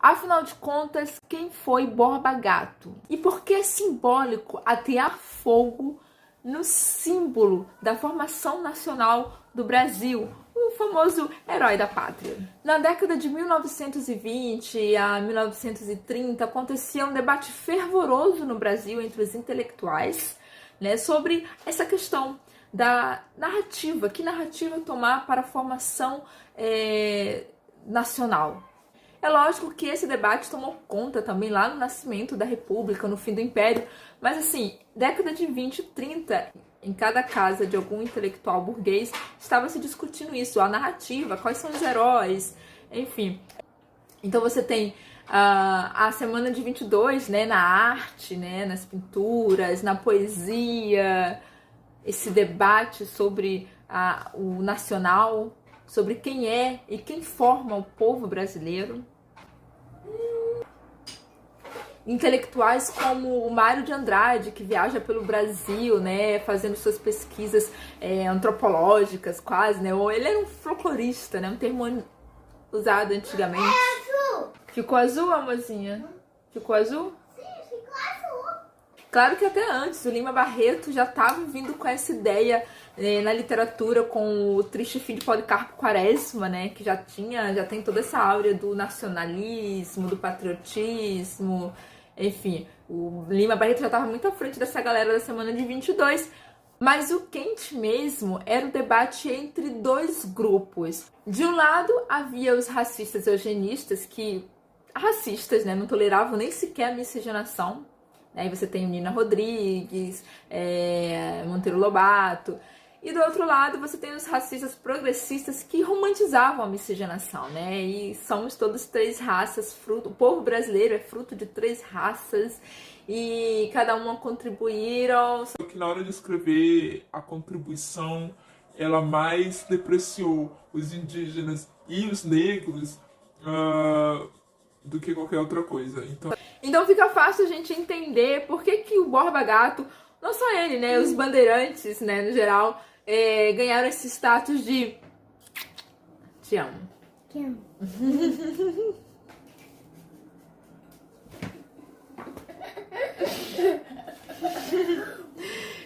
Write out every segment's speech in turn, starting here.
Afinal de contas, quem foi Borba Gato? E por que é simbólico atear fogo no símbolo da formação nacional do Brasil, o famoso herói da pátria? Na década de 1920 a 1930, acontecia um debate fervoroso no Brasil entre os intelectuais, né, sobre essa questão da narrativa, que narrativa tomar para a formação nacional. É lógico que esse debate tomou conta também lá no nascimento da República, no fim do Império, mas assim, década de 20 e 30, em cada casa de algum intelectual burguês, estava se discutindo isso, a narrativa, quais são os heróis, enfim. Então você tem a Semana de 22, né, na arte, né, nas pinturas, na poesia, esse debate sobre o nacional, sobre quem é e quem forma o povo brasileiro. Intelectuais como o Mário de Andrade, que viaja pelo Brasil, né, fazendo suas pesquisas antropológicas quase, né, ou ele era um folclorista, né, um termo usado antigamente. Ficou azul, amorzinha? Ficou azul? Sim, ficou azul. Claro que até antes, o Lima Barreto já estava vindo com essa ideia na literatura com o Triste Fim de Policarpo Quaresma, né, que já tem toda essa áurea do nacionalismo, do patriotismo, enfim, o Lima Barreto já estava muito à frente dessa galera da Semana de 22, mas o quente mesmo era o debate entre dois grupos. De um lado, havia os racistas eugenistas, racistas, né, não toleravam nem sequer a miscigenação. Aí você tem Nina Rodrigues, Monteiro Lobato. E do outro lado você tem os racistas progressistas que romantizavam a miscigenação, né? E somos todos três raças, o povo brasileiro é fruto de três raças e cada uma contribuíram. Só que na hora de escrever a contribuição, ela mais depreciou os indígenas e os negros do que qualquer outra coisa. Então fica fácil a gente entender por que o Borba Gato, não só ele, né, os bandeirantes, né, no geral, ganharam esse status de te amo. Te amo.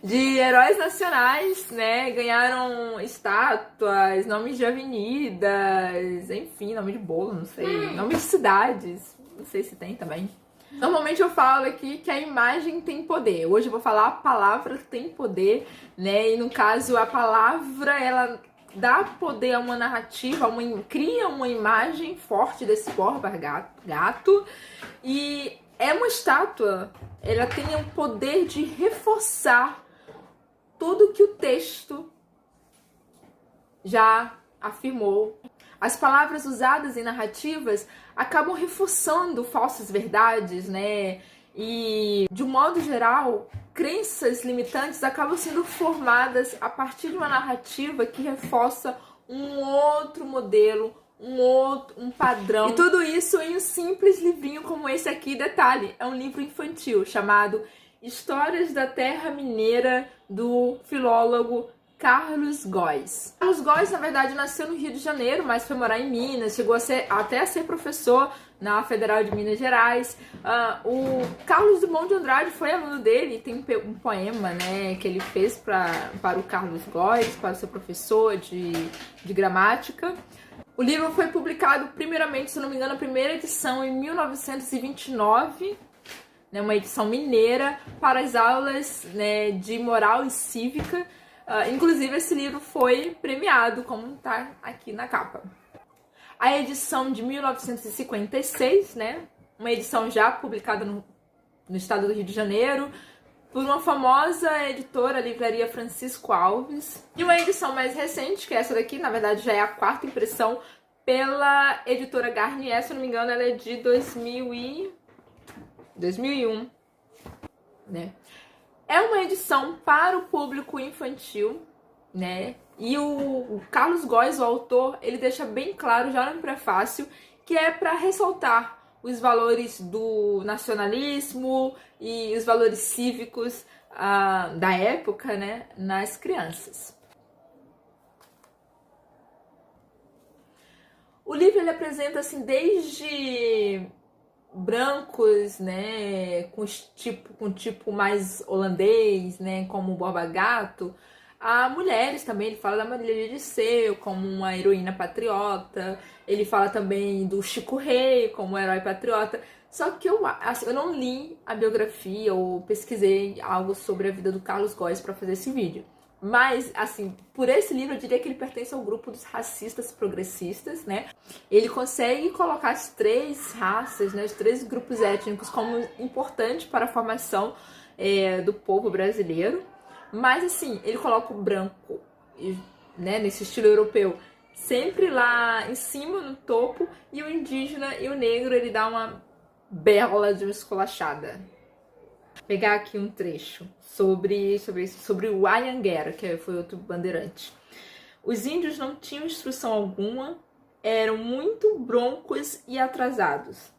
De heróis nacionais, né, ganharam estátuas, nomes de avenidas, enfim, nome de bolo, não sei, nome de cidades, não sei se tem também. Normalmente eu falo aqui que a imagem tem poder. Hoje eu vou falar a palavra tem poder, né? E no caso a palavra ela dá poder a uma narrativa, cria uma imagem forte desse Borba Gato e é uma estátua. Ela tem o poder de reforçar tudo que o texto já afirmou. As palavras usadas em narrativas acabam reforçando falsas verdades, né? E, de um modo geral, crenças limitantes acabam sendo formadas a partir de uma narrativa que reforça um outro modelo, um padrão. E tudo isso em um simples livrinho como esse aqui. Detalhe, é um livro infantil chamado Histórias da Terra Mineira, do filólogo Carlos Góes. Carlos Góes, na verdade, nasceu no Rio de Janeiro, mas foi morar em Minas, chegou até a ser professor na Federal de Minas Gerais. O Carlos Drummond de Andrade foi aluno dele, tem um poema, né, que ele fez para o Carlos Góes, para o seu professor de gramática. O livro foi publicado primeiramente, se não me engano, a primeira edição em 1929, né, uma edição mineira para as aulas, né, de moral e cívica. Inclusive, esse livro foi premiado, como está aqui na capa. A edição de 1956, né, uma edição já publicada no estado do Rio de Janeiro, por uma famosa editora, a Livraria Francisco Alves. E uma edição mais recente, que é essa daqui, na verdade já é a quarta impressão, pela editora Garnier, se não me engano, ela é de 2001, né? É uma edição para o público infantil, né? E o Carlos Góes, o autor, ele deixa bem claro já no prefácio que é para ressaltar os valores do nacionalismo e os valores cívicos da época, né, nas crianças. O livro ele apresenta assim desde brancos, né, com tipo mais holandês, né, como o Borba Gato, a mulheres também. Ele fala da Marília de Dirceu como uma heroína patriota, ele fala também do Chico Rei como um herói patriota. Só que eu não li a biografia ou pesquisei algo sobre a vida do Carlos Góes para fazer esse vídeo. Mas, assim, por esse livro eu diria que ele pertence ao grupo dos racistas progressistas, né? Ele consegue colocar as três raças, né, os três grupos étnicos como importante para a formação do povo brasileiro. Mas, assim, ele coloca o branco, né, nesse estilo europeu, sempre lá em cima, no topo, e o indígena e o negro ele dá uma bela de uma esculachada. Vou pegar aqui um trecho sobre o Anhanguera, que foi outro bandeirante. Os índios não tinham instrução alguma, eram muito broncos e atrasados.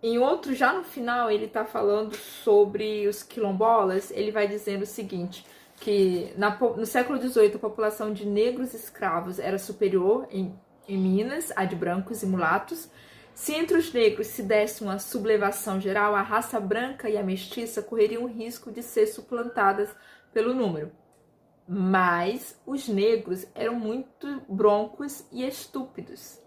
Em outro, já no final, ele está falando sobre os quilombolas. Ele vai dizendo o seguinte, que no século XVIII a população de negros escravos era superior em Minas à de brancos e mulatos. Se entre os negros se desse uma sublevação geral, a raça branca e a mestiça correriam o risco de ser suplantadas pelo número. Mas os negros eram muito broncos e estúpidos.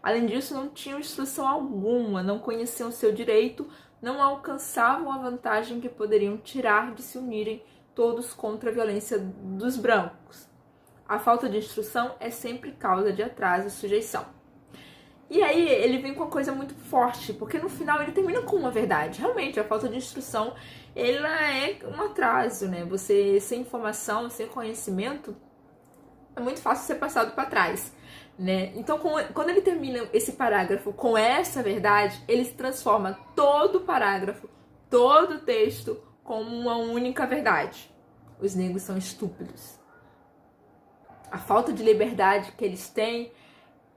Além disso, não tinham instrução alguma, não conheciam seu direito, não alcançavam a vantagem que poderiam tirar de se unirem todos contra a violência dos brancos. A falta de instrução é sempre causa de atraso e sujeição. E aí ele vem com uma coisa muito forte, porque no final ele termina com uma verdade. Realmente, a falta de instrução, ela é um atraso, né? Você, sem informação, sem conhecimento, é muito fácil ser passado para trás, né? Então, quando ele termina esse parágrafo com essa verdade, ele transforma todo o parágrafo, todo o texto, como uma única verdade. Os negros são estúpidos. A falta de liberdade que eles têm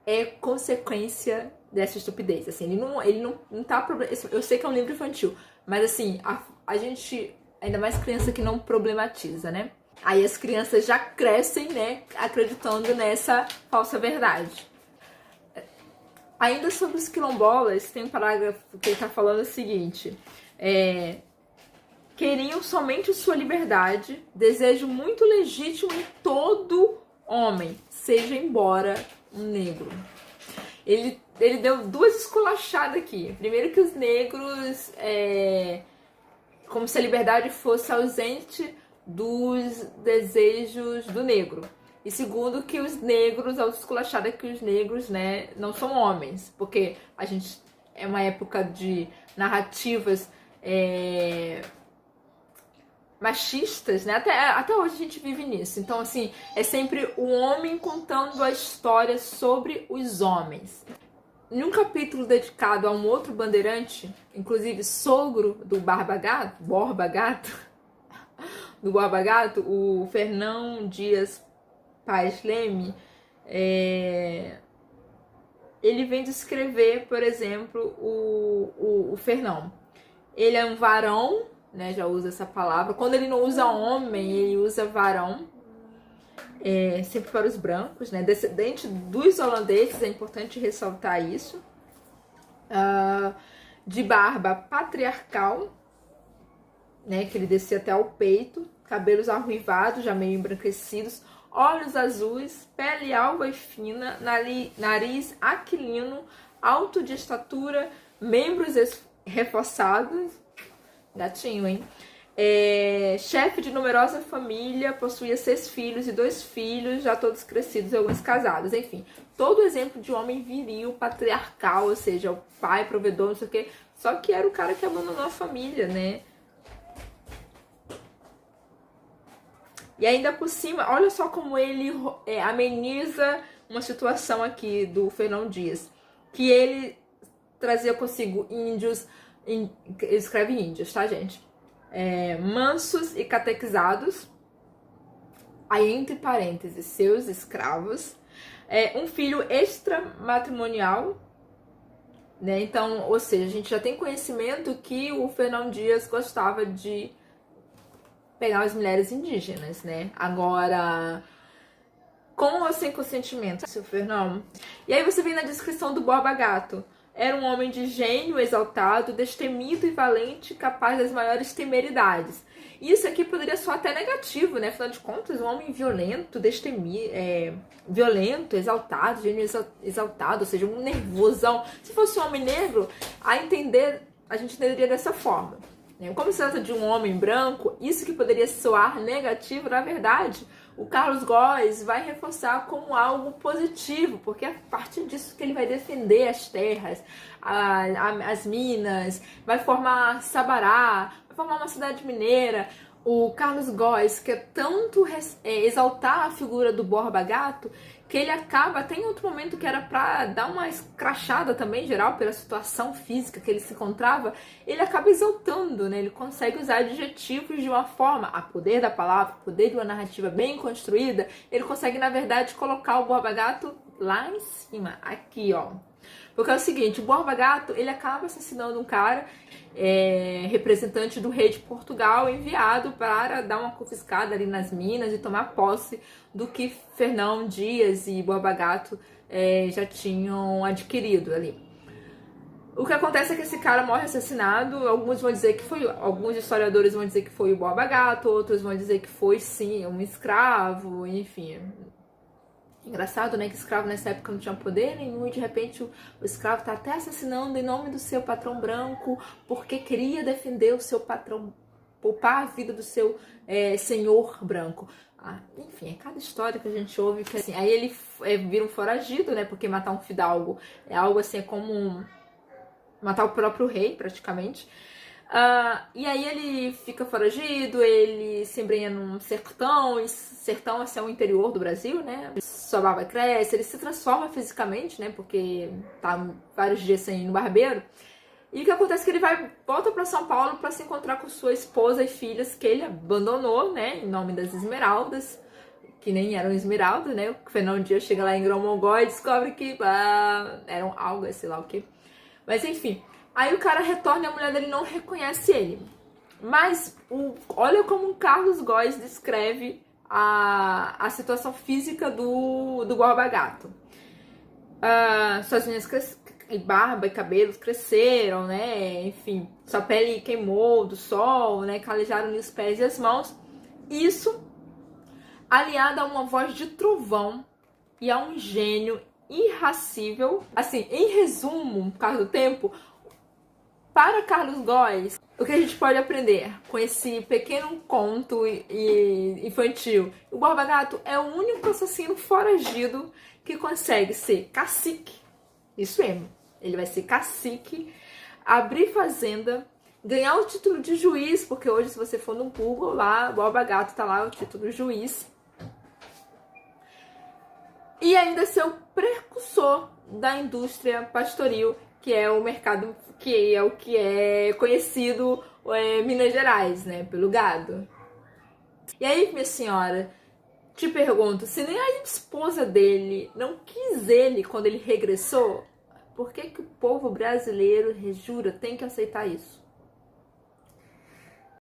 é consequência dessa estupidez. Assim, ele não tá... Eu sei que é um livro infantil, mas assim, a gente, ainda mais criança que não problematiza, né? Aí as crianças já crescem, né, acreditando nessa falsa verdade. Ainda sobre os quilombolas, tem um parágrafo que ele tá falando o seguinte: queriam somente sua liberdade, desejo muito legítimo em todo homem, seja embora um negro. Ele deu duas esculachadas aqui. Primeiro, que os negros, como se a liberdade fosse ausente dos desejos do negro. E segundo, que os negros, a esculachada é que os negros, né, não são homens, porque a gente é uma época de narrativas machistas, né? Até hoje a gente vive nisso. Então, assim, é sempre o homem contando a história sobre os homens. Em um capítulo dedicado a um outro bandeirante, inclusive sogro do Borba Gato, o Fernão Dias Paz Leme, ele vem descrever, por exemplo, o Fernão. Ele é um varão, né, já usa essa palavra. Quando ele não usa homem, ele usa varão, sempre para os brancos, né, descendente dos holandeses, é importante ressaltar isso. De barba patriarcal, né, que ele descia até ao peito, cabelos arruivados, já meio embranquecidos, olhos azuis, pele alva e fina, nariz aquilino, alto de estatura, membros reforçados. Gatinho, hein? Chefe de numerosa família, possuía 6 filhos e 2 filhos, já todos crescidos e alguns casados. Enfim, todo exemplo de homem viril, patriarcal, ou seja, o pai, provedor, não sei o quê. Só que era o cara que abandonou a família, né? E ainda por cima, olha só como ele ameniza uma situação aqui do Fernão Dias. Que ele trazia consigo índios... Ele escreve índios, tá, gente? Mansos e catequizados. Aí, entre parênteses, seus escravos. Um filho extramatrimonial, né? Então, ou seja, a gente já tem conhecimento que o Fernão Dias gostava de pegar as mulheres indígenas, né? Agora, Com ou sem consentimento, seu Fernão. E aí você vem na descrição do Borba Gato. Era um homem de gênio exaltado, destemido e valente, capaz das maiores temeridades. Isso aqui poderia soar até negativo, né? Afinal de contas, um homem violento, violento, exaltado, gênio exaltado, ou seja, um nervosão. Se fosse um homem negro, a gente entenderia dessa forma. Como se trata de um homem branco, isso que poderia soar negativo, na verdade, o Carlos Góes vai reforçar como algo positivo, porque é a partir disso que ele vai defender as terras, as minas, vai formar Sabará, vai formar uma cidade mineira. O Carlos Góes quer tanto exaltar a figura do Borba Gato que ele acaba, até em outro momento que era pra dar uma escrachada também geral pela situação física que ele se encontrava, ele acaba exaltando, né? Ele consegue usar adjetivos de uma forma, a poder da palavra, poder de uma narrativa bem construída, ele consegue, na verdade, colocar o Borba Gato lá em cima, aqui, ó. Porque é o seguinte, o Borba Gato, ele acaba assassinando um cara, representante do rei de Portugal, enviado para dar uma confiscada ali nas minas e tomar posse do que Fernão Dias e Borba Gato já tinham adquirido ali. O que acontece é que esse cara morre assassinado. Alguns historiadores vão dizer que foi o Borba Gato, outros vão dizer que foi sim um escravo, enfim. Engraçado, né, que escravo nessa época não tinha poder nenhum e de repente o escravo tá até assassinando em nome do seu patrão branco porque queria defender o seu patrão, poupar a vida do seu senhor branco. Enfim, é cada história que a gente ouve que assim, aí ele vira um foragido, né, porque matar um fidalgo é algo assim, é como matar o próprio rei, praticamente. E aí ele fica foragido, ele se embrenha num sertão, e sertão assim, é o interior do Brasil, né? Sua barba cresce, ele se transforma fisicamente, né? Porque tá vários dias sem ir no barbeiro. E o que acontece é que ele volta para São Paulo para se encontrar com sua esposa e filhas que ele abandonou, né? Em nome das Esmeraldas, que nem eram esmeraldas, né? O Fernão Dias chega lá em Grão-Mongol e descobre que eram algas, sei lá o que. Mas enfim, aí o cara retorna e a mulher dele não reconhece ele. Mas olha como o Carlos Góes descreve a situação física do Borba Gato. Suas unhas e barba e cabelos cresceram, né? Enfim, sua pele queimou do sol, né? Calejaram-lhe os pés e as mãos. Isso aliado a uma voz de trovão e a um gênio irracível. Assim, em resumo, por causa do tempo, para Carlos Góes, o que a gente pode aprender com esse pequeno conto infantil? O Borba Gato é o único assassino foragido que consegue ser cacique, isso mesmo, ele vai ser cacique, abrir fazenda, ganhar o título de juiz, porque hoje se você for no Google lá, Borba Gato tá lá o título de juiz, e ainda ser o precursor da indústria pastoril, que é o mercado, que é o que é conhecido Minas Gerais, né, pelo gado. E aí, minha senhora, te pergunto, se nem a esposa dele não quis ele quando ele regressou, por que o povo brasileiro, jura, tem que aceitar isso?